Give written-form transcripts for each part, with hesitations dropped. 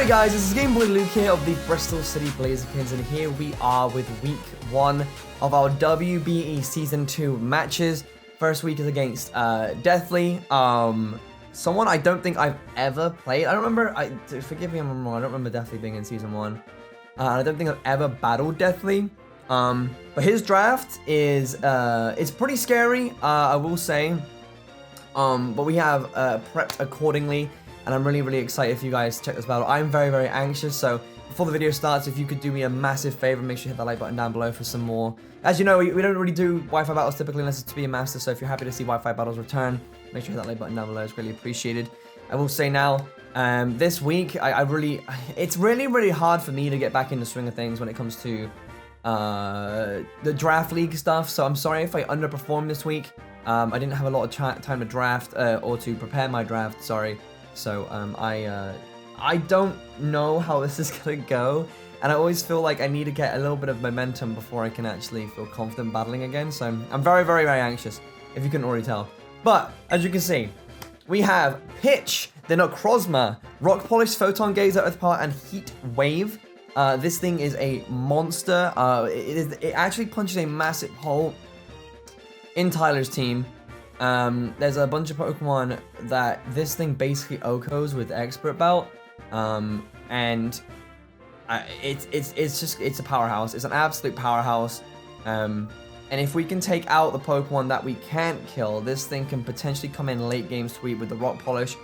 Alright guys, this is GameboyLuke here of the Bristol City Blazikens, and here we are with week 1 of our WBE Season 2 matches. First week is against Deathly, someone I don't think I've ever played. I don't remember, forgive me if I'm wrong, I don't remember Deathly being in Season 1. I don't think I've ever battled Deathly, but his draft is, it's pretty scary, I will say, but we have prepped accordingly. And I'm really excited for you guys to check this battle. I'm very anxious, so before the video starts, if you could do me a massive favor, make sure you hit that like button down below for some more. As you know, we don't really do Wi-Fi battles typically unless it's to be a master, so if you're happy to see Wi-Fi battles return, make sure you hit that like button down below. It's greatly appreciated. I will say now, this week, it's really hard for me to get back in the swing of things when it comes to the draft league stuff, so I'm sorry if I underperformed this week. I didn't have a lot of time to draft, or to prepare my draft, sorry. So, I don't know how this is gonna go, and I always feel like I need to get a little bit of momentum before I can actually feel confident battling again, so I'm very anxious, if you couldn't already tell. But, as you can see, we have Pitch, the Necrozma, Rock Polish, Photon, Geyser, Earth Power, and Heat Wave. This thing is a monster. It actually punches a massive hole in Tyler's team. There's a bunch of Pokemon that this thing basically OHKOs with Expert Belt, and it's a powerhouse. It's an absolute powerhouse, and if we can take out the Pokemon that we can't kill, this thing can potentially come in late game sweep with the Rock Polish.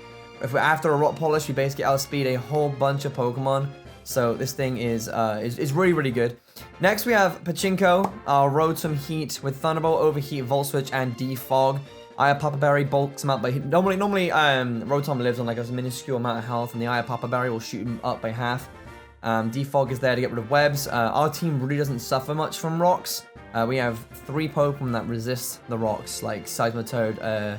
If we're after a Rock Polish, we basically outspeed a whole bunch of Pokemon, so this thing is really good. Next we have Pachinko, Rotom Heat with Thunderbolt, Overheat, Volt Switch, and Defog. Papa Berry bulks him up, but normally Rotom lives on like a minuscule amount of health, and the Papa Berry will shoot him up by half. Defog is there to get rid of webs. Our team really doesn't suffer much from rocks. We have 3 Pokemon that resist the rocks, like Seismitoad,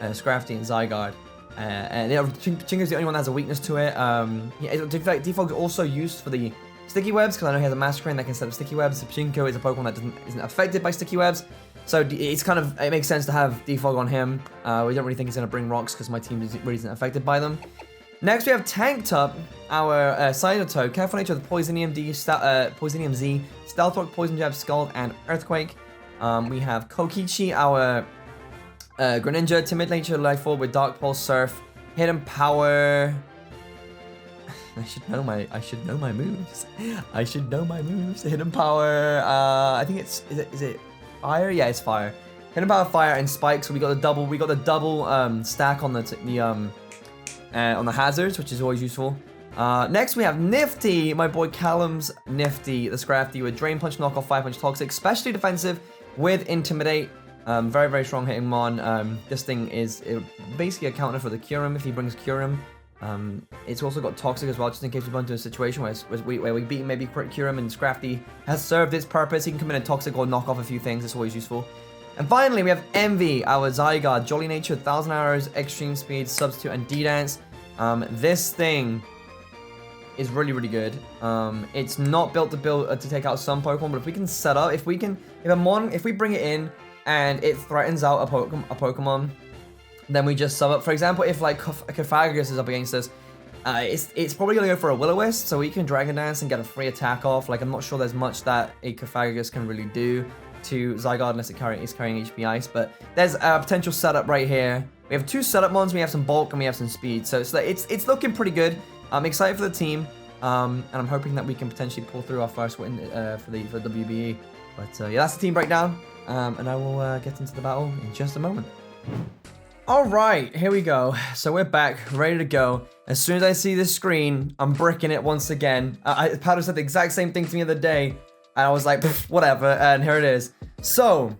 Scrafty, and Zygarde. And Pachinko's the only one that has a weakness to it. Defog's also used for the sticky webs, because I know he has a Master Crane that can set up sticky webs. Pachinko is a Pokemon that isn't affected by sticky webs. So it makes sense to have Defog on him. We don't really think he's going to bring rocks because my team really isn't affected by them. Next we have Tanktop, our Cytotoad, Careful Nature with Poisonium D, Poisonium Z, Stealth Rock, Poison Jab, Scald, and Earthquake. We have Kokichi, our Greninja, Timid Nature, Life Orb with Dark Pulse, Surf, Hidden Power. I should know my moves. I should know my moves. Hidden Power. I think is it Fire? Yeah, it's Fire. Hidden Power, Fire, and Spike. So we got the double stack on the hazards, which is always useful. Next we have Nifty, my boy Callum's Nifty, the Scrafty with Drain Punch, Knock Off, 5 Punch, Toxic, especially defensive with Intimidate. Very strong hitting mon. This thing is basically a counter for the Kyurem if he brings Kyurem. It's also got Toxic as well, just in case we run into a situation where we beat maybe Kyurem and Scrafty has served its purpose. He can come in and Toxic or knock off a few things. It's always useful. And finally, we have Envy, our Zygarde, Jolly Nature, 1000 Arrows, Extreme Speed, Substitute, and D-Dance. This thing is really good. It's not built to take out some Pokemon, but if we can set up, if we bring it in and it threatens out a Pokemon, then we just sub up. For example, if like Cofagrigus is up against us, it's probably gonna go for a Will-O-Wisp, so we can Dragon Dance and get a free attack off. Like, I'm not sure there's much that a Cofagrigus can really do to Zygarde unless it's carrying HP Ice, but there's a potential setup right here. We have 2 setup mons, we have some bulk, and we have some speed, so it's looking pretty good. I'm excited for the team, and I'm hoping that we can potentially pull through our first win for the WBE. But yeah, that's the team breakdown, and I will get into the battle in just a moment. Alright, here we go. So we're back, ready to go. As soon as I see this screen, I'm bricking it once again. Powder said the exact same thing to me the other day, and I was like, whatever, and here it is. So,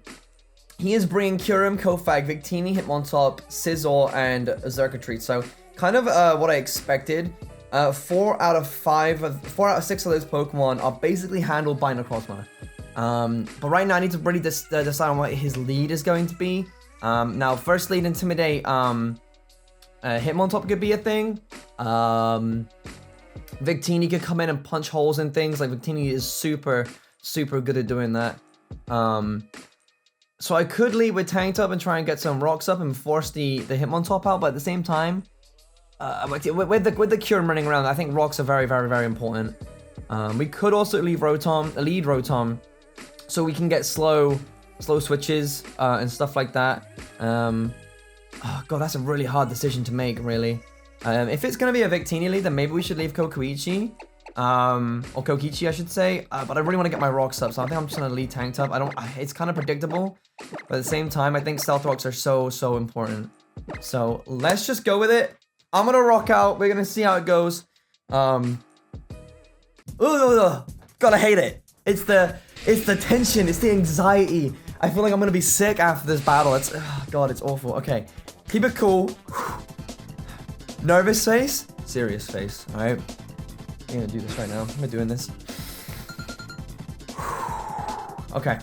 he is bringing Kyurem, Kofag, Victini, Hitmontop, Scizor, and Xurkitree. So, kind of what I expected. 4 out of 6 of those Pokemon are basically handled by Necrozma. But right now I need to really decide on what his lead is going to be. Now, first lead, Intimidate, Hitmontop could be a thing. Victini could come in and punch holes in things. Like, Victini is super good at doing that. So I could lead with Tanktop and try and get some rocks up and force the Hitmontop out, but at the same time, with the Curum running around, I think rocks are very, very, very important. We could also lead Rotom, so we can get slow switches and stuff like that. Oh god, that's a really hard decision to make, really. If it's gonna be a Victini lead, then maybe we should leave Kokichi. Or Kokichi, I should say. But I really want to get my rocks up, so I think I'm just gonna lead Tanked up. It's kind of predictable, but at the same time, I think stealth rocks are so important. So let's just go with it. I'm gonna rock out. We're gonna see how it goes. Gotta hate it. It's the tension. It's the anxiety. I feel like I'm gonna be sick after this battle. God, it's awful. Okay, keep it cool. Nervous face, serious face. All right, I'm gonna do this right now. I'm doing this. Okay.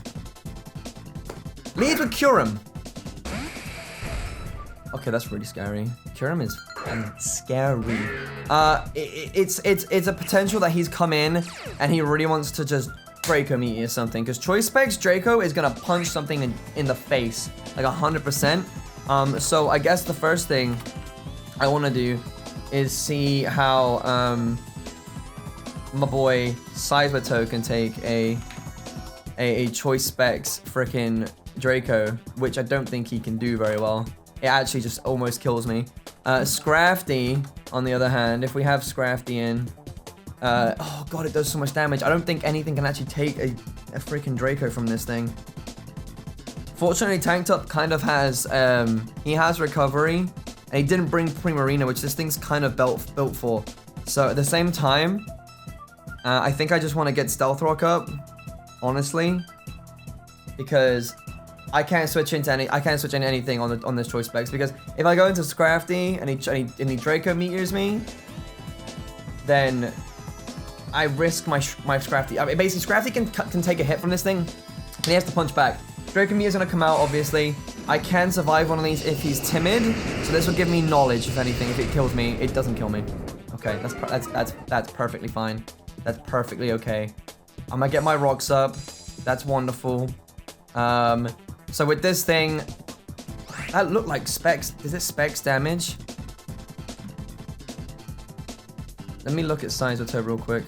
Lead with Curum. Okay, that's really scary. Curum is scary. It's a potential that he's come in and he really wants to just Draco me or something. Because Choice Specs Draco is gonna punch something in the face, like 100%. So I guess the first thing I want to do is see how my boy Seismitoad can take a Choice Specs frickin' Draco, which I don't think he can do very well. It actually just almost kills me. Scrafty, on the other hand, if we have Scrafty in, oh god, it does so much damage. I don't think anything can actually take a freaking Draco from this thing. Fortunately, Tanked Up kind of has, he has recovery, and he didn't bring Primarina, which this thing's kind of built for. So at the same time, I think I just want to get Stealth Rock up, honestly, because I can't switch into anything on this Choice Specs, because if I go into Scrafty and he Draco meteors me, then I risk my Scrafty. I mean, basically Scrafty can take a hit from this thing, and he has to punch back. Draco meteor's gonna come out, obviously. I can survive one of these if he's timid, so this will give me knowledge. If anything, if it kills me, it doesn't kill me. Okay, that's perfectly fine. That's perfectly okay. I'm gonna get my rocks up. That's wonderful. So with this thing, that looked like Specs. Is it Specs damage? Let me look at Seismitoad real quick.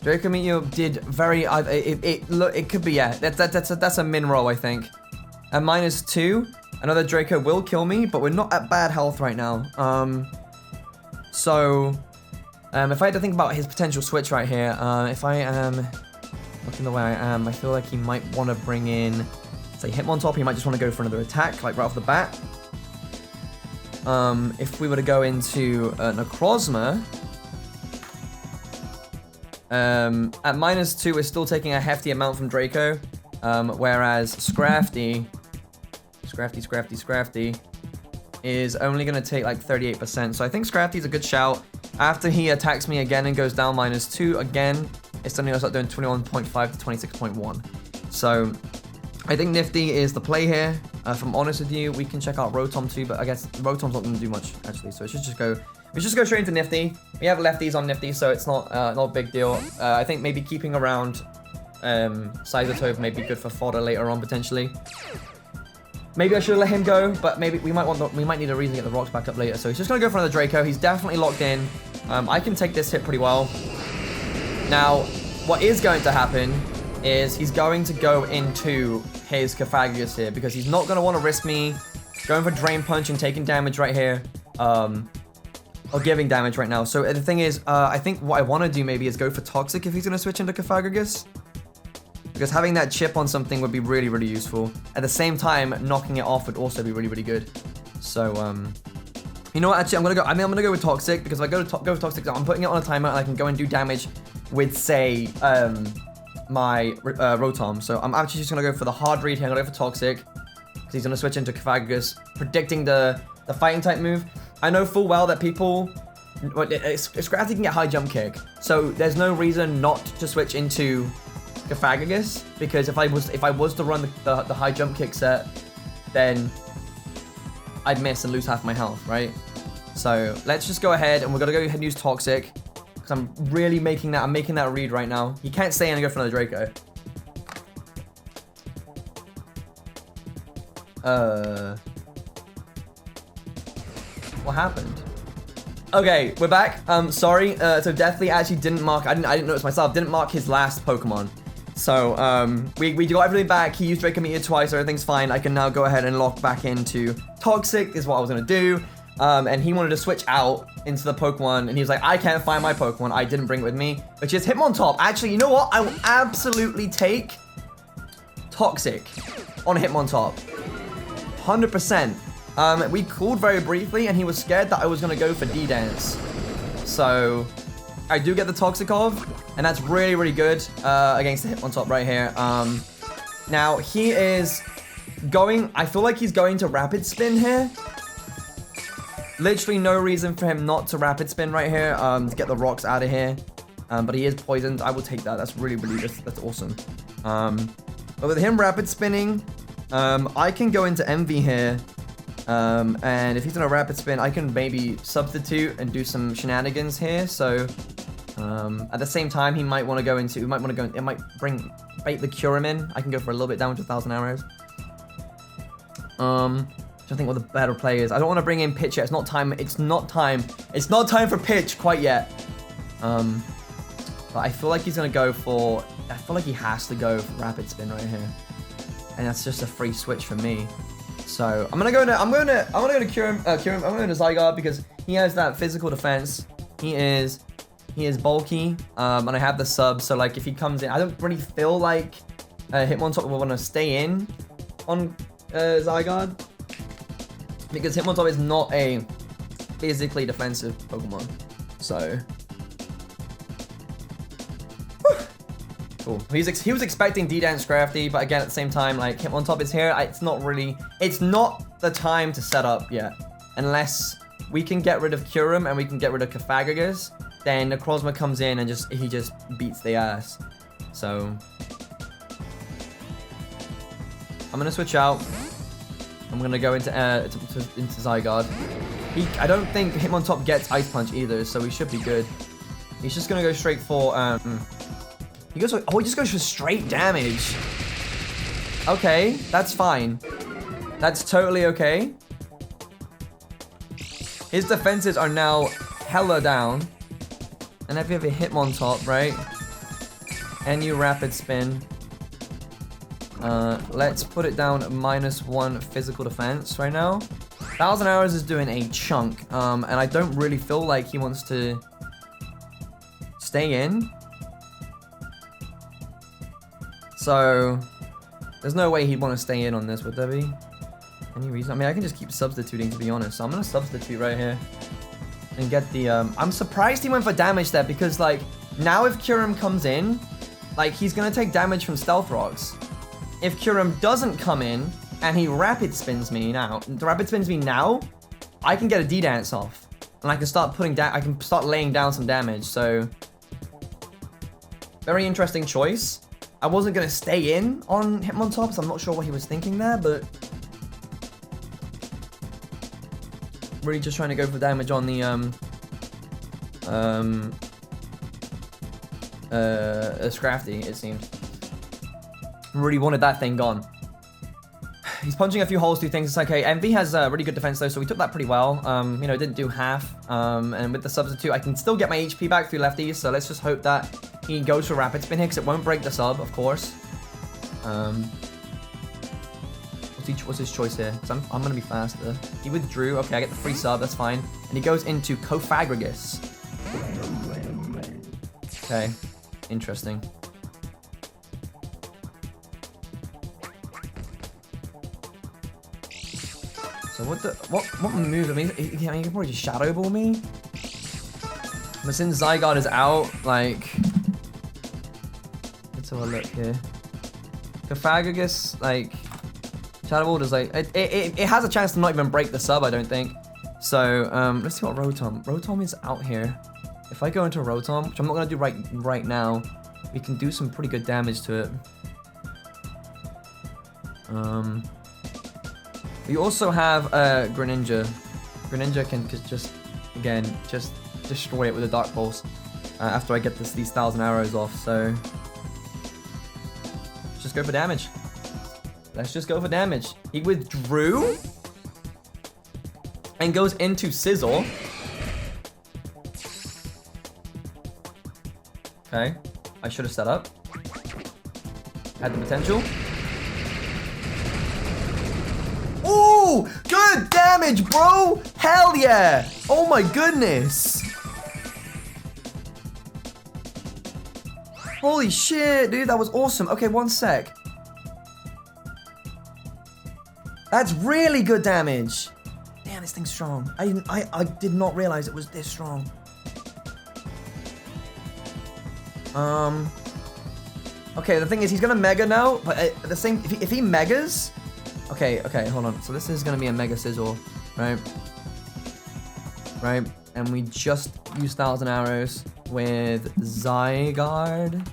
Draco Meteor did very. It could be, yeah. That's a min roll, I think. At -2, another Draco will kill me, but we're not at bad health right now. If I had to think about his potential switch right here, if I am looking the way I am, I feel like he might want to bring in, say, Hitmontop. He might just want to go for another attack, like right off the bat. If we were to go into Necrozma, at -2, we're still taking a hefty amount from Draco, whereas Scrafty is only going to take like 38%. So I think Scrafty's a good shout. After he attacks me again and goes down -2 again, it's suddenly going to start doing 21.5 to 26.1. So I think Nifty is the play here. If I'm honest with you, we can check out Rotom too, but I guess Rotom's not going to do much actually. So it should just go. We should just go straight into Nifty. We have lefties on Nifty, so it's not a big deal. I think maybe keeping around Seismitoad may be good for fodder later on potentially. Maybe I should let him go, but maybe we might need a reason to get the rocks back up later. So he's just gonna go for another Draco. He's definitely locked in. I can take this hit pretty well. Now, what is going to happen is he's going to go into his Cofagrigus here, because he's not gonna want to risk me going for Drain Punch and taking damage right here, or giving damage right now. So the thing is, I think what I want to do maybe is go for Toxic if he's gonna switch into Cofagrigus. Because having that chip on something would be really, really useful. At the same time, knocking it off would also be really, really good. So, you know what? Actually, I'm gonna go with Toxic, because if I go with Toxic, I'm putting it on a timer and I can go and do damage with, say, my Rotom. So I'm actually just gonna go for the hard read here. I'm gonna go for Toxic, because he's gonna switch into Cofagrigus, predicting the fighting type move. I know full well that people, Scrafty can get high jump kick, so there's no reason not to switch into Cofagrigus, because if I was to run the high jump kick set, then I'd miss and lose half my health, right? So let's just go ahead, and we're gonna go ahead and use Toxic, because I'm really making that read right now. He can't stay and go for another Draco. What happened? Okay, we're back. Sorry. So Deathly actually didn't mark. I didn't notice myself. Didn't mark his last Pokemon. So we got everything back. He used Draco Meteor twice. So everything's fine. I can now go ahead and lock back into Toxic. Is what I was gonna do. And he wanted to switch out into the Pokemon, and he was like, I can't find my Pokemon. I didn't bring it with me, which is Hitmontop. Actually, you know what? I will absolutely take Toxic on Hitmontop. 100%. We called very briefly, and he was scared that I was gonna go for D-Dance. So I do get the Toxic off, and that's really, really good against the Hitmontop right here. Now he is going, I feel like he's going to Rapid Spin here. Literally no reason for him not to Rapid Spin right here to get the rocks out of here. But he is poisoned. I will take that. That's really, really, that's awesome. But with him Rapid Spinning, I can go into Envy here. And if he's gonna Rapid Spin, I can maybe substitute and do some shenanigans here. So at the same time, he might want to go into, it might bait the Kyurem in. I can go for a little bit down to 1,000 arrows. I think what the better play is. I don't want to bring in Pitch yet. It's not time. It's not time. It's not time for Pitch quite yet. But I feel like he's gonna go for. I feel like he has to go for Rapid Spin right here, and that's just a free switch for me. So I'm gonna go to. I'm gonna go to Kyurem. I'm gonna go to Zygarde because he has that physical defense. He is bulky. And I have the sub. So like if he comes in, I don't really feel like Hitmontop will want to stay in on Zygarde. Because Hitmontop is not a physically defensive Pokemon. So. Whew. Cool. He was expecting D-Dance Crafty, but again, at the same time, like, Hitmontop is here. It's not the time to set up yet. Unless we can get rid of Kyurem and we can get rid of Cofagrigus, then Necrozma comes in and he just beats the ass. So. I'm gonna switch out. I'm gonna go into Zygarde. I don't think Hitmontop gets Ice Punch either, so we should be good. He's just gonna go straight for he just goes for straight damage. Okay, that's fine. That's totally okay. His defenses are now hella down. And if you have a Hitmontop, right? And you Rapid Spin. Let's put it down at -1 physical defense right now. 1,000 Hours is doing a chunk, and I don't really feel like he wants to stay in. So, there's no way he'd want to stay in on this, would there be? Any reason? I mean, I can just keep substituting, to be honest. So I'm gonna substitute right here and get the. I'm surprised he went for damage there because, like, now if Kyurem comes in, like, he's gonna take damage from Stealth Rocks. If Kyurem doesn't come in and he Rapid Spins me now, I can get a D-Dance off, and I can start I can start laying down some damage. So, very interesting choice. I wasn't gonna stay in on Hitmontop, so I'm not sure what he was thinking there, but really just trying to go for damage on the Scrafty, it seems. Really wanted that thing gone. He's punching a few holes through things. It's okay. Envy has really good defense though, so we took that pretty well. You know, didn't do half. And with the substitute, I can still get my HP back through lefties. So let's just hope that he goes for Rapid Spin here, because it won't break the sub, of course. What's his choice here? So I'm gonna be faster. He withdrew. Okay, I get the free sub. That's fine. And he goes into Cofagrigus. Okay, interesting. So what move? I mean, he can probably just Shadow Ball me. But since Zygarde is out, like, let's have a look here. Cofagrigus, like, Shadow Ball does, like, it has a chance to not even break the sub, I don't think. So let's see what Rotom is out here. If I go into Rotom, which I'm not gonna do right now, we can do some pretty good damage to it. We also have Greninja. Greninja can just, again, just destroy it with a Dark Pulse after I get these 1,000 arrows off. So let's just go for damage. Let's just go for damage. He withdrew? and goes into Sizzle. Okay, I should have set up. Had the potential. Ooh, good damage, bro. Hell yeah. Oh my goodness. Holy shit, dude, that was awesome. Okay, one sec. That's really good damage. Damn, this thing's strong. I did not realize it was this strong. Okay, the thing is, he's gonna mega now, but the same, if he megas, okay, hold on. So this is gonna be a mega sizzle, right? Right, and we just used 1,000 arrows with Zygarde.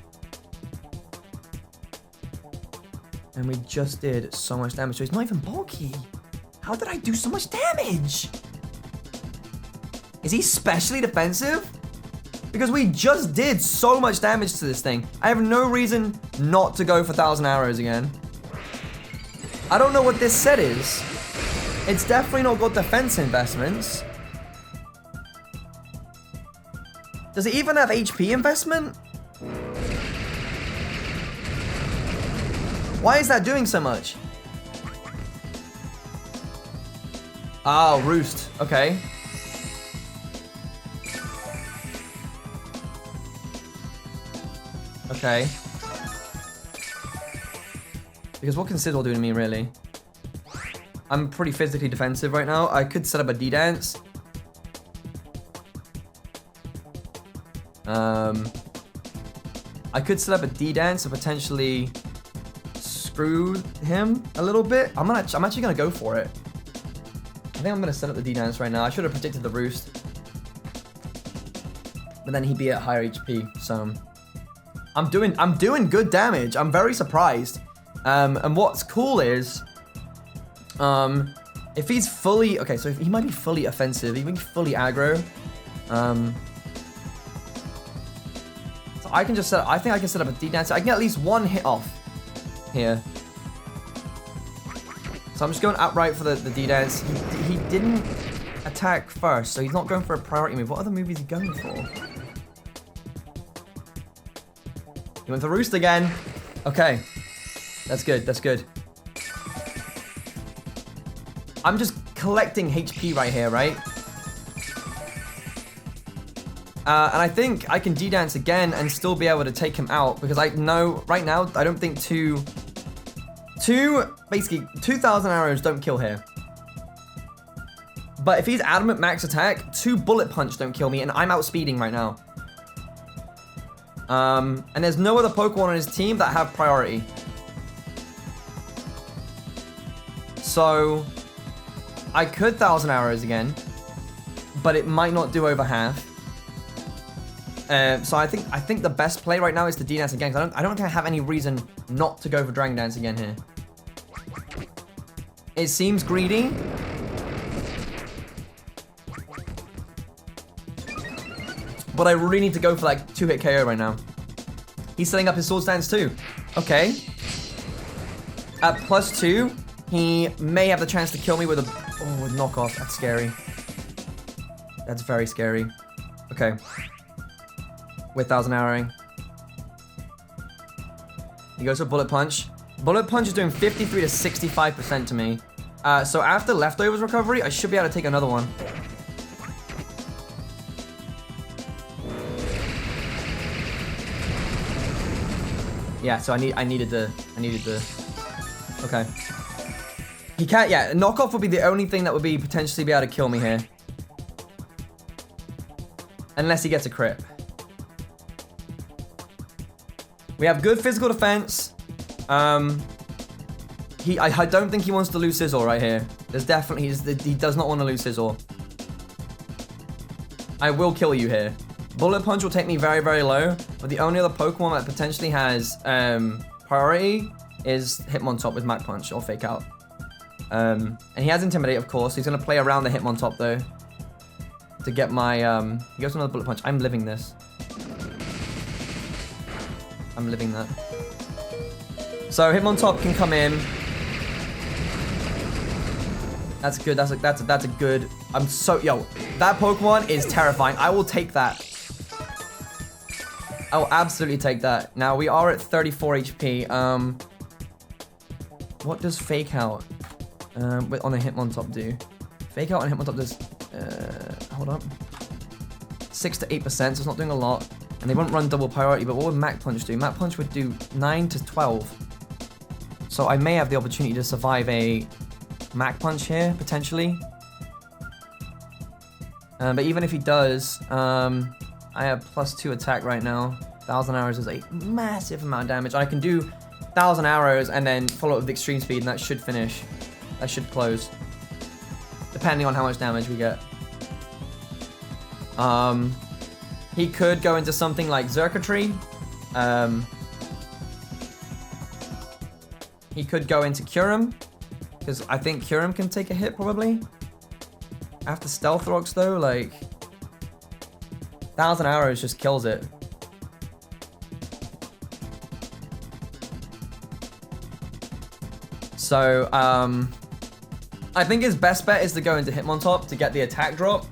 And we just did so much damage, so he's not even bulky. How did I do so much damage? Is he specially defensive? Because we just did so much damage to this thing. I have no reason not to go for 1,000 arrows again. I don't know what this set is. It's definitely not got defense investments. Does it even have HP investment? Why is that doing so much? Oh, Roost. Okay. Okay. Because what can Sizzle do to me, really? I'm pretty physically defensive right now. I could set up a D-Dance. I could set up a D-Dance and potentially screw him a little bit. I'm actually gonna go for it. I think I'm gonna set up the D-Dance right now. I should have predicted the Roost. But then he'd be at higher HP, so I'm doing good damage. I'm very surprised. And what's cool is, if he's fully, okay, so if he might be fully offensive, even fully aggro. So I can just set, I think I can set up a D-Dance. I can get at least one hit off here. So I'm just going outright for the D-Dance. He didn't attack first, so he's not going for a priority move. What other move is he going for? He went for Roost again. Okay. That's good, that's good. I'm just collecting HP right here, right? And I think I can D-Dance again and still be able to take him out, because I know right now, I don't think basically 2,000 arrows don't kill here. But if he's adamant max attack, 2 bullet punch don't kill me, and I'm outspeeding right now. And there's no other Pokemon on his team that have priority. So I could 1,000 arrows again, but it might not do over half. So I think the best play right now is to D-Dance again, because I don't think I have any reason not to go for Dragon Dance again here. It seems greedy. But I really need to go for like 2-hit KO right now. He's setting up his Sword Stance too. Okay. At +2, he may have the chance to kill me with a knockoff. That's scary. That's very scary. Okay. With 1,000 arrowing. He goes for Bullet Punch. Bullet Punch is doing 53 to 65% to me. So after Leftovers recovery, I should be able to take another one. Yeah, so I needed the okay. He can't, yeah, knockoff would be the only thing that would be potentially be able to kill me here. Unless he gets a crit. We have good physical defense. I don't think he wants to lose Sizzle right here. There's definitely, he does not want to lose Sizzle. I will kill you here. Bullet Punch will take me very, very low, but the only other Pokemon that potentially has priority is Hitmontop with Mach Punch or Fake Out. And he has Intimidate, of course. He's going to play around the Hitmontop, though, to get my... he goes for another Bullet Punch. I'm living this. I'm living that. So Hitmontop can come in. That's good. That's a good. I'm so yo. That Pokemon is terrifying. I will take that. I will absolutely take that. Now we are at 34 HP. What does Fake Out on a Hitmontop do? Fake Out on a Hitmontop does. Hold up. 6 to 8%, so it's not doing a lot. And they won't run double priority. But what would Mach Punch do? Mach Punch would do 9 to 12. So I may have the opportunity to survive a Mach Punch here, potentially. But even if he does, I have +2 attack right now. 1,000 arrows is a massive amount of damage. I can do 1,000 arrows and then follow it with extreme speed, and that should finish. That should close. Depending on how much damage we get. He could go into something like Xurkitree. He could go into Kyurem, because I think Kyurem can take a hit probably. After Stealth Rocks though, like 1,000 arrows just kills it. So I think his best bet is to go into Hitmontop to get the attack drop.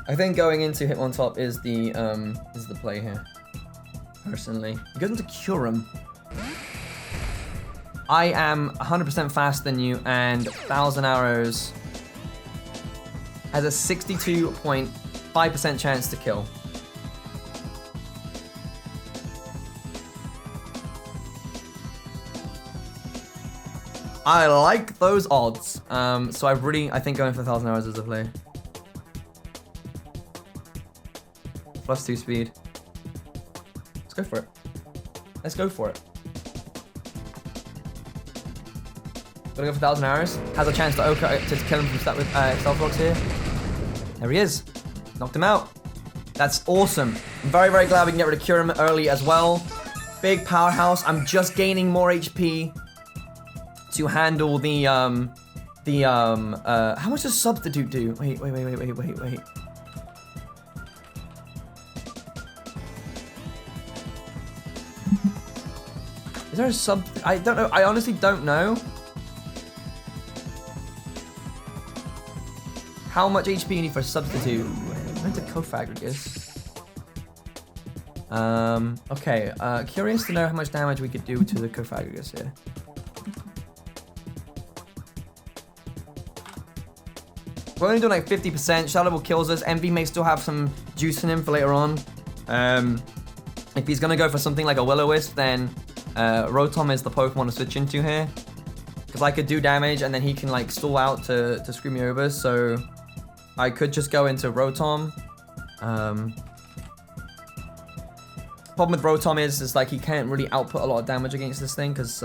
I think going into Hitmontop is the play here. Personally, he goes into Kyurem. I am 100% faster than you, and 1,000 arrows has a 62.5% chance to kill. I like those odds. So I think going for 1,000 arrows is a play. +2 speed. Let's go for it. Let's go for it. Gonna go for 1,000 arrows. Has a chance to kill him from start with Stealth Rocks here. There he is. Knocked him out. That's awesome. I'm very, very glad we can get rid of Kyurem early as well. Big powerhouse. I'm just gaining more HP to handle the how much does Substitute do? Wait. Is there a I don't know. I honestly don't know. How much HP you need for a Substitute? Went to Cofagrigus. Okay. Curious to know how much damage we could do to the Cofagrigus here. We're only doing like 50%. Shadow Ball kills us. Envy may still have some juice in him for later on. If he's gonna go for something like a Will-O-Wisp, then Rotom is the Pokemon to switch into here. Because I could do damage and then he can like stall out to screw me over. So I could just go into Rotom. Problem with Rotom is like he can't really output a lot of damage against this thing because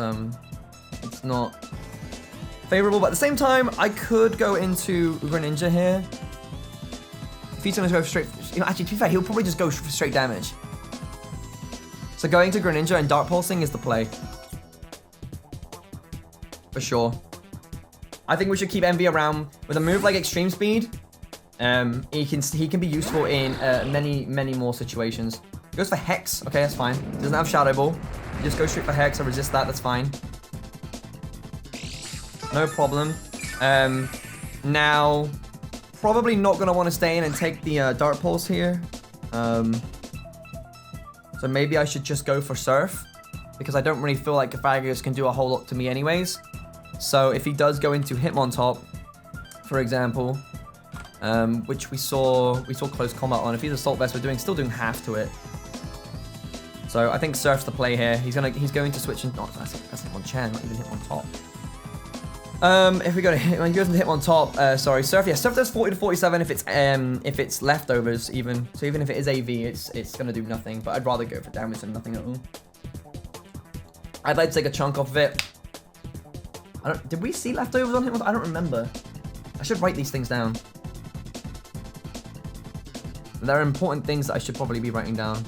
it's not favorable. But at the same time, I could go into Greninja here. If he's gonna go straight, actually to be fair, he'll probably just go for straight damage. So going to Greninja and Dark Pulsing is the play. For sure. I think we should keep Envy around with a move like Extreme Speed. He can be useful in many more situations. He goes for Hex. Okay, that's fine. Doesn't have Shadow Ball. He just goes straight for Hex. I resist that. That's fine. No problem. Now, probably not going to want to stay in and take the Dark Pulse here. So maybe I should just go for Surf, because I don't really feel like Cofagrigus can do a whole lot to me anyways. So if he does go into Hitmontop, for example, which we saw close combat on. If he's Assault Vest, we're still doing half to it. So I think Surf's the play here. He's going to switch in. Oh, that's Hitmonchan, not even Hitmontop. If we go to when he goes into Hitmontop, sorry, Surf. Yeah, Surf does 40 to 47 if it's leftovers even. So even if it is AV, it's gonna do nothing. But I'd rather go for damage than nothing at all. I'd like to take a chunk off of it. Did we see leftovers on Hitmontop? I don't remember. I should write these things down. There are important things that I should probably be writing down,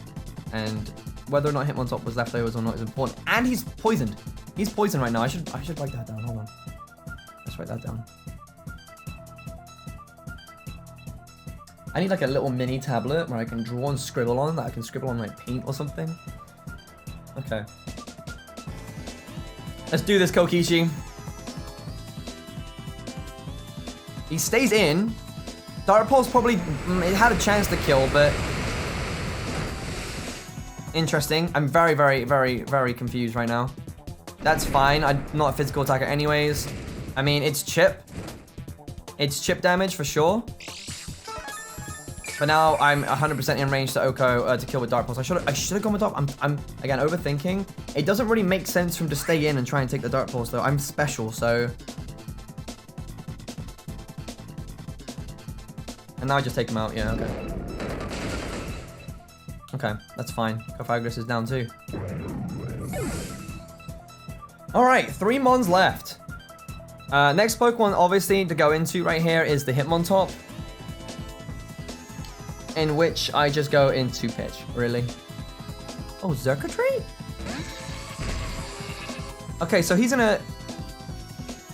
and whether or not Hitmontop was leftovers or not is important. And he's poisoned. He's poisoned right now. I should write that down. Hold on. Let's write that down. I need like a little mini tablet where I can draw and scribble on, that I can scribble on like paint or something. Okay. Let's do this, Kokichi. He stays in. Dart Pulse probably it had a chance to kill, but interesting. I'm very, very, very, very confused right now. That's fine. I'm not a physical attacker anyways. I mean, it's chip. It's chip damage for sure. But now I'm 100% in range to Oko to kill with Dark Pulse. I should have gone with Dark. I'm again overthinking. It doesn't really make sense for him to stay in and try and take the Dark Pulse though. I'm special, so. And now I just take him out. Yeah, okay. Okay, that's fine. Cophagus is down too. All right, 3 Mons left. Next Pokemon, obviously, to go into right here is the Hitmontop. In which I just go into pitch, really. Oh, Xurkitree? Okay, so he's gonna...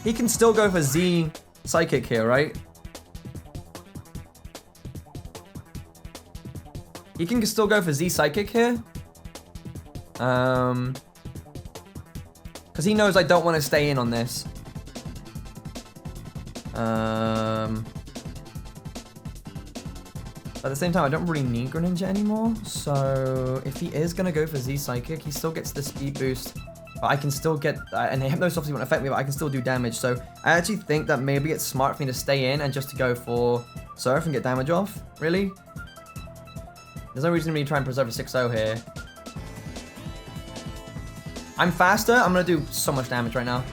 He can still go for Z Psychic here, right? He can still go for Z Psychic here. Because he knows I don't want to stay in on this. At the same time, I don't really need Greninja anymore. So if he is going to go for Z Psychic, he still gets the speed boost. But I can still get... and Hypnosis obviously won't affect me, but I can still do damage. So I actually think that maybe it's smart for me to stay in and just to go for Surf and get damage off. Really? There's no reason for me to try and preserve a 6-0 here. I'm faster. I'm going to do so much damage right now.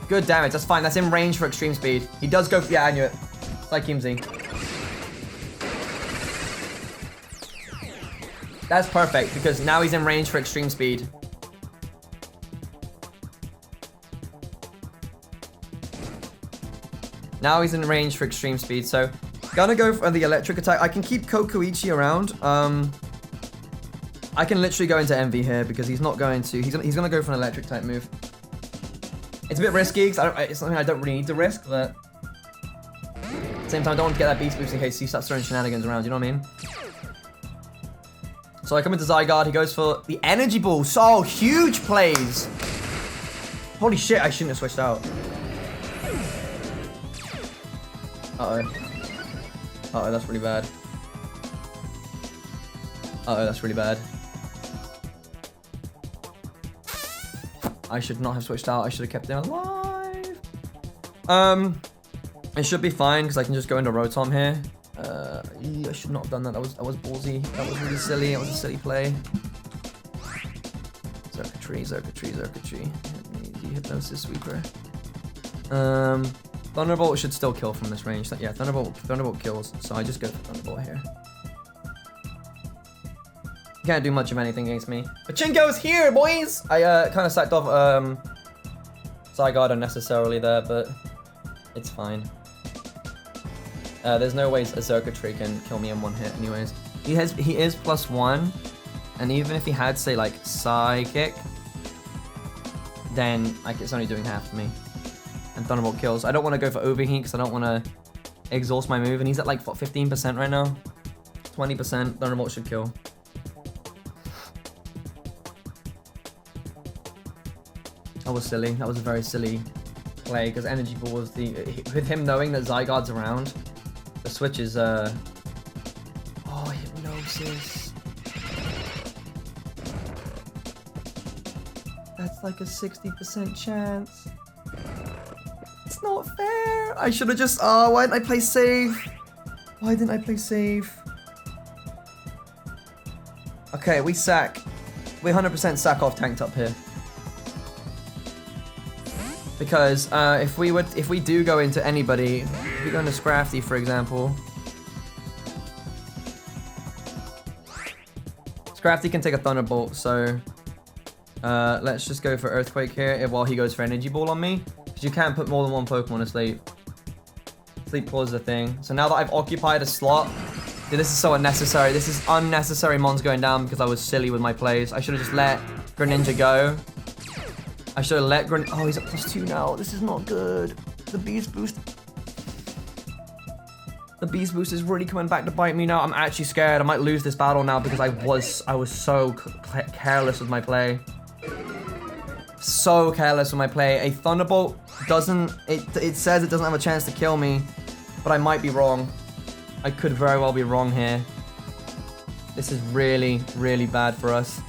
Good damage. That's fine. That's in range for extreme speed. He does go for... Yeah, I knew it. Psychium Z. That's perfect because now he's in range for extreme speed. Now he's in range for extreme speed, so gonna go for the electric attack. I can keep Kokuichi around. I can literally go into Envy here because he's not going to. He's gonna go for an electric type move. It's a bit risky because it's something I don't really need to risk, but at the same time, I don't want to get that beast boost in case he starts throwing shenanigans around. You know what I mean? So I come into Zygarde. He goes for the energy ball. So huge plays. Holy shit! I shouldn't have switched out. Uh-oh, that's really bad. Uh-oh, that's really bad. I should not have switched out. I should have kept him alive. It should be fine because I can just go into Rotom here. I should not have done that. That was ballsy. That was really silly. It was a silly play. Xurkitree. The Hypnosis Sweeper. Thunderbolt should still kill from this range. Yeah, Thunderbolt kills. So I just go for Thunderbolt here. Can't do much of anything against me. Pachinko's here, boys! I kind of sacked off Zygarde unnecessarily there, but it's fine. There's no ways a Xurkitree can kill me in one hit anyways. He is +1, and even if he had, say, like, Psychic, then like it's only doing half to me. And Thunderbolt kills. I don't want to go for Overheat because I don't want to exhaust my move, and he's at like, what, 15% right now? 20%, Thunderbolt should kill. That was silly. That was a very silly play because Energy Ball was the... With him knowing that Zygarde's around, the switch is... Oh, Hypnosis. That's like a 60% chance. It's not fair. I should have just... Oh, why didn't I play safe? Why didn't I play safe? Okay, we sack. We 100% sack off Tanked Up here. Because if we do go into anybody, if we go into Scrafty, for example, Scrafty can take a Thunderbolt, so let's just go for Earthquake here while he goes for Energy Ball on me. Because you can't put more than one Pokemon to sleep. Sleep Claw is the thing. So now that I've occupied a slot, dude, this is so unnecessary. This is unnecessary Mons going down because I was silly with my plays. I should have just let Greninja go. I should have let Greninja... Oh, he's at +2 now. This is not good. The Beast Boost... The beast boost is really coming back to bite me now. I'm actually scared. I might lose this battle now because I was so careless with my play. So careless with my play. A Thunderbolt doesn't... It says it doesn't have a chance to kill me, but I might be wrong. I could very well be wrong here. This is really, really bad for us.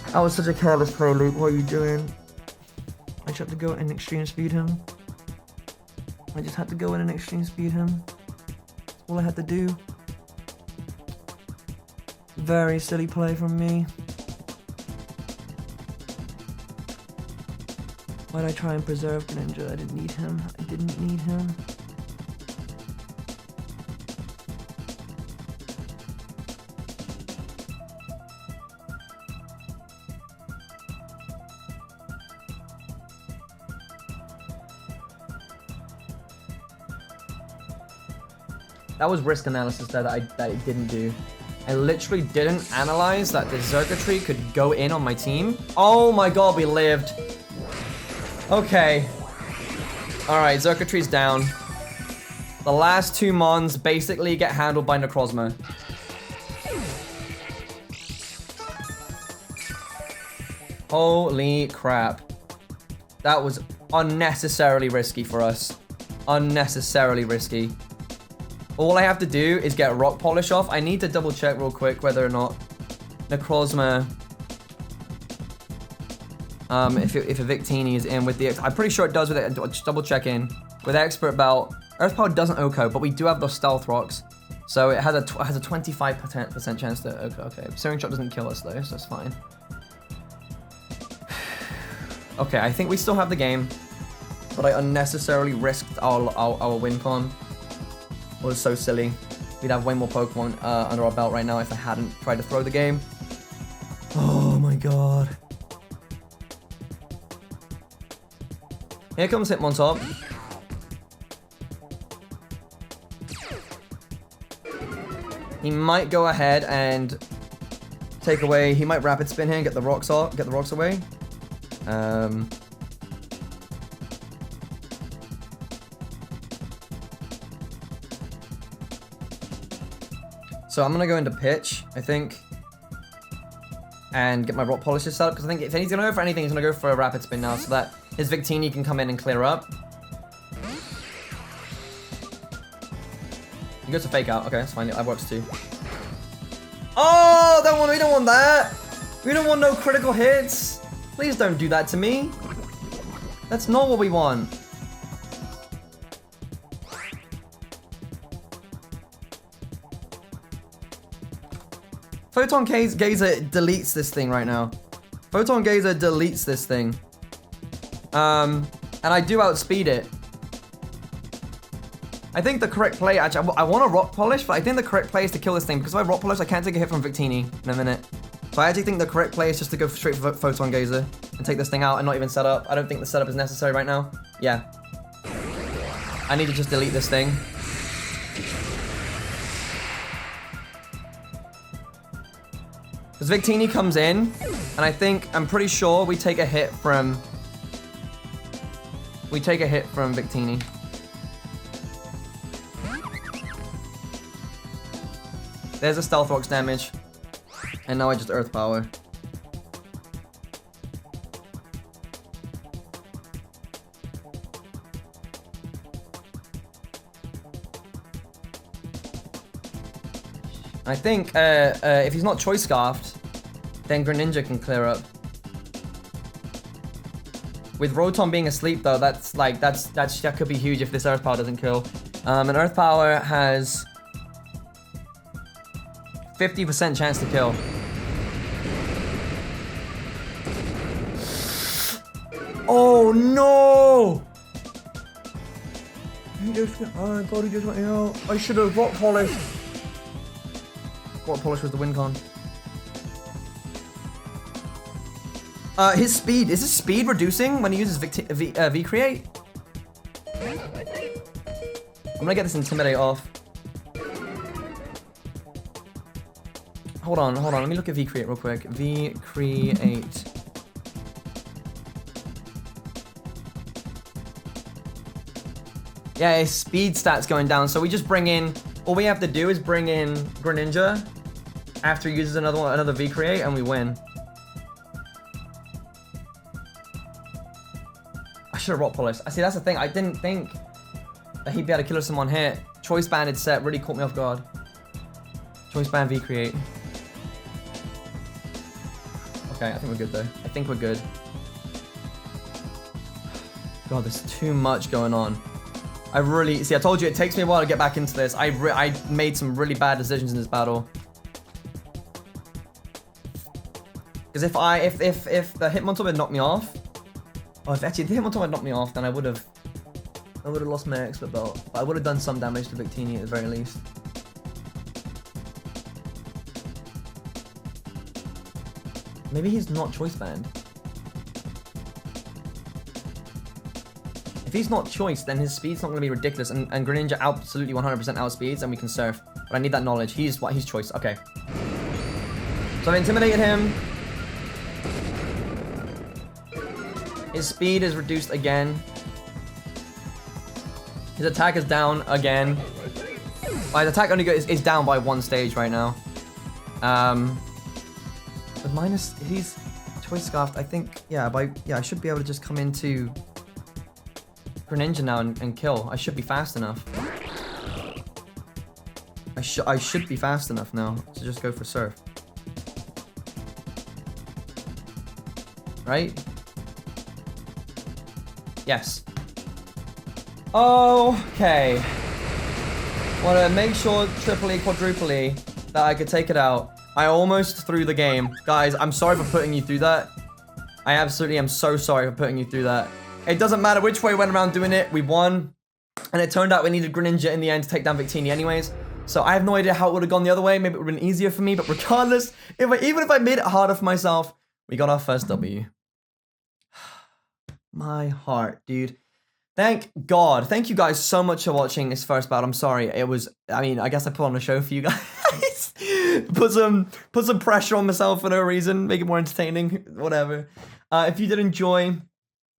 That was such a careless play, Luke. What are you doing? I just have to go and extreme speed him. I just had to go in and extreme speed him. That's all I had to do. Very silly play from me. Why'd I try and preserve Greninja? I didn't need him. I didn't need him. That was risk analysis there that I didn't do. I literally didn't analyze that the Xurkitree could go in on my team. Oh my god, we lived. Okay. Alright, Xurkitree's down. The last two Mons basically get handled by Necrozma. Holy crap. That was unnecessarily risky for us. Unnecessarily risky. All I have to do is get Rock Polish off. I need to double check real quick whether or not Necrozma, if a Victini is in with the... I'm pretty sure it does with it. Just double check in. With Expert Belt, Earth Power doesn't OHKO, but we do have those Stealth Rocks. So it has a 25% chance to OHKO. Okay, Searing Shot doesn't kill us though, so that's fine. Okay, I think we still have the game, but I unnecessarily risked our win con. It was so silly. We'd have way more Pokemon under our belt right now if I hadn't tried to throw the game. Oh my god. Here comes Hitmontop. He might go ahead and take away. He might Rapid Spin here and get the rocks off, get the rocks away. So I'm gonna go into pitch, I think, and get my rock polishes set up, because I think if he's gonna go for anything, he's gonna go for a Rapid Spin now, so that his Victini can come in and clear up. He goes to Fake Out. Okay, that's fine. That works too. Oh, that one. We don't want that. We don't want no critical hits. Please don't do that to me. That's not what we want. Photon Geyser deletes this thing right now. Photon Geyser deletes this thing. And I do outspeed it. I think the correct play, actually, I want a Rock Polish, but I think the correct play is to kill this thing, because if I Rock Polish, I can't take a hit from Victini in a minute. So I actually think the correct play is just to go straight for Photon Geyser and take this thing out and not even set up. I don't think the setup is necessary right now. Yeah. I need to just delete this thing. Because Victini comes in, and I'm pretty sure we take a hit from... Victini. There's a Stealth Rocks damage. And now I just Earth Power. I think if he's not Choice Scarfed, then Greninja can clear up. With Rotom being asleep though, that could be huge if this Earth Power doesn't kill. And Earth Power has 50% chance to kill. Oh no! Oh god, he just went out. I should have Rock Polish. Rock Polish was the win con. His speed. Is his speed reducing when he uses V-Create? I'm gonna get this Intimidate off. Hold on. Let me look at V-Create real quick. V-Create. Yeah, his speed stats going down. So we just bring in, all we have to do is bring in Greninja after he uses another V-Create, and we win. I should have rock polished. I see, that's the thing. I didn't think that he'd be able to kill us in one hit. Choice banded set really caught me off guard. Choice band V-Create. Okay, I think we're good though. I think we're good. God, there's too much going on. I really, see, I told you it takes me a while to get back into this. I made some really bad decisions in this battle. Because if the Hitmontop had knocked me off, oh, if actually the Hitmontop had knocked me off, then I would have lost my expert belt. But I would have done some damage to Victini at the very least. Maybe he's not choice banned. If he's not choice, then his speed's not going to be ridiculous, and Greninja absolutely 100% outspeeds, and we can surf. But I need that knowledge. He's choice. Okay. So I've intimidated him. His speed is reduced again. His attack is down again. His attack only is down by 1 stage right now. But minus, he's choice scarfed. I think, yeah, I should be able to just come into Greninja now and kill. I should be fast enough. I should be fast enough now to just go for surf. Right? Yes. Okay. Want to make sure triply, quadruply that I could take it out. I almost threw the game. Guys, I'm sorry for putting you through that. I absolutely am so sorry for putting you through that. It doesn't matter which way we went around doing it. We won. And it turned out we needed Greninja in the end to take down Victini anyways. So I have no idea how it would have gone the other way. Maybe it would have been easier for me. But regardless, even if I made it harder for myself, we got our first W. My heart, dude. Thank God. Thank you guys so much for watching this first battle. I'm sorry. It was, I mean, I guess I put on a show for you guys. put some pressure on myself for no reason. Make it more entertaining. Whatever. If you did enjoy,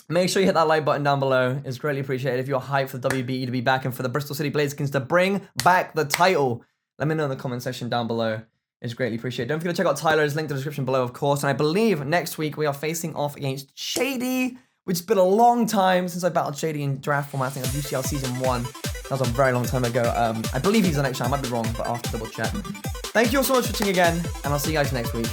make sure you hit that like button down below. It's greatly appreciated. If you're hyped for WBE to be back and for the Bristol City Blazikens to bring back the title, let me know in the comment section down below. It's greatly appreciated. Don't forget to check out Tyler's link in the description below, of course. And I believe next week we are facing off against Shady, which has been a long time since I battled Shady in draft format. I think it was UCL Season 1. That was a very long time ago. I believe he's the next time. I might be wrong, but I'll have to double check. Thank you all so much for watching again, and I'll see you guys next week.